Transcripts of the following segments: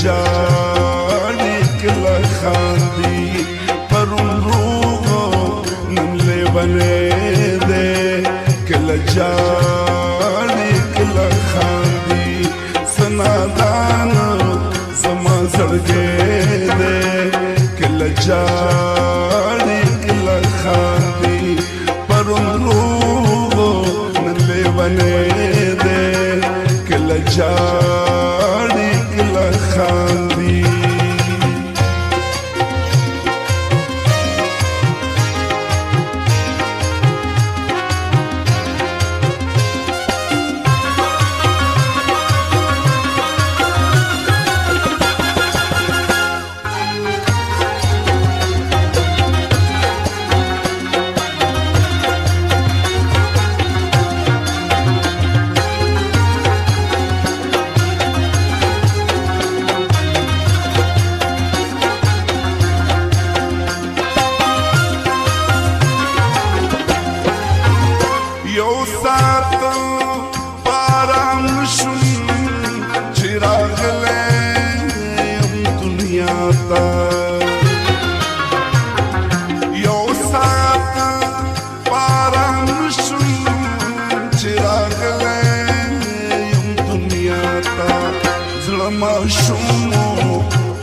جاړي کله خاندي پرون روغو نن لیونی دی کله جاړي کله خاندي سنادان زما زړګی دی کله جاړي کله خاندي پرون روغو نن لیونی دی کله جاړي کله خاندي یو ساعت باران شوم چې راغلی یم دنیا ته یو ساعت باران شوم چې راغلی یم دنیا ته زړه ماشوم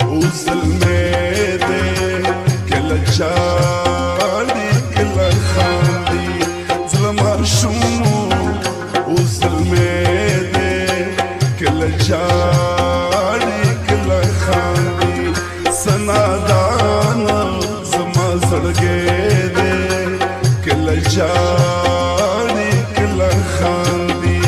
اوس زلمی دی کله جاړي کله خاندي شومو اوس زلمی دی کله جاړي کله خاندي سنادان زما زړګی دی کله جاړي کله خاندي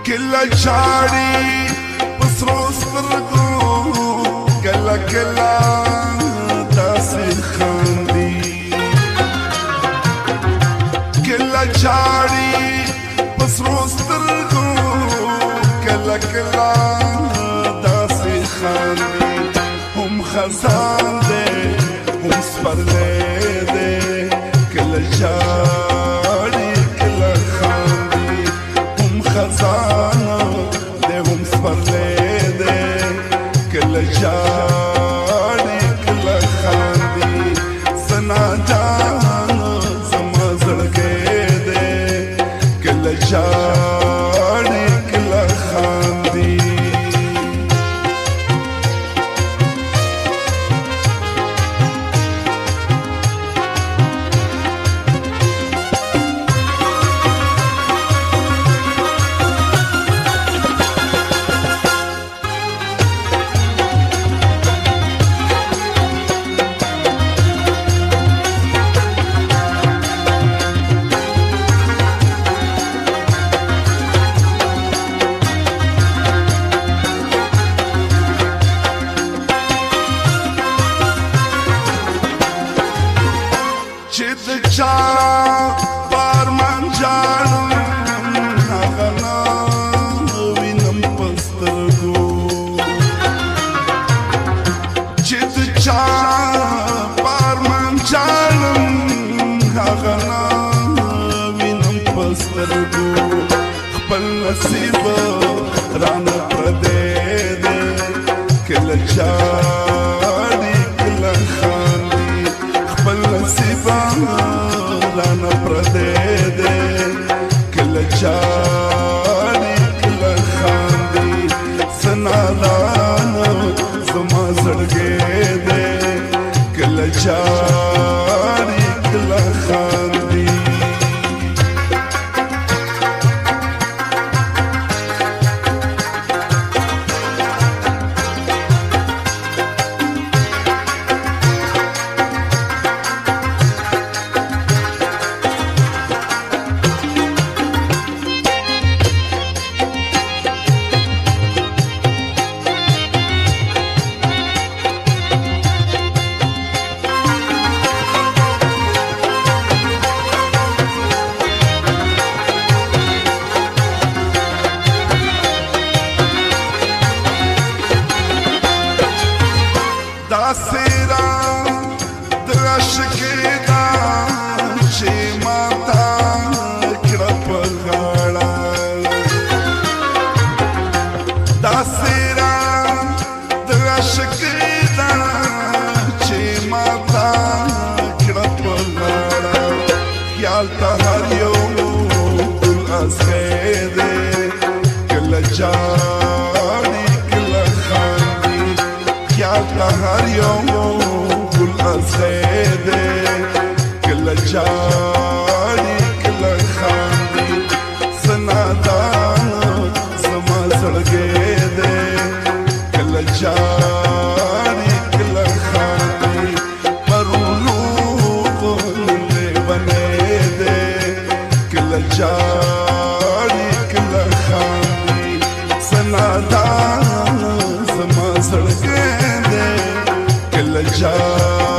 کله جاړي په سرو سترګو کله کله داسې خاندي کله جاړي په سرو سترګو کله کله داسې خاندي هم خزان دی هم سپرلی دی کله جاړي کله خاندي هم خزان دی هم سپرلی دی کله جاړي کله خاندي سناجان زما زړګی دی کله جاړي کله خاندي چې د چا پارمان جاړم هغه نه وینم په سترګو چې د چا پارمان جاړم هغه نه وینم په سترګو خپل نصیب رانه پردی دی کله جاړي کله خاندي خپل نصیب رانه پردی دی کله جاړي کله خاندي سنادان زما زړګی دی کله جاړي کله خاندي ازغیده کله جاری کله خاندی خیال تا هر یو گل ازغیده کله جاری کله خاندی سنادان زما زړګی دی کله جاری کله خاندي پرولو غونډې بنې دی کله جاری کله خاندي سنادان زما زړګی دی کله جاری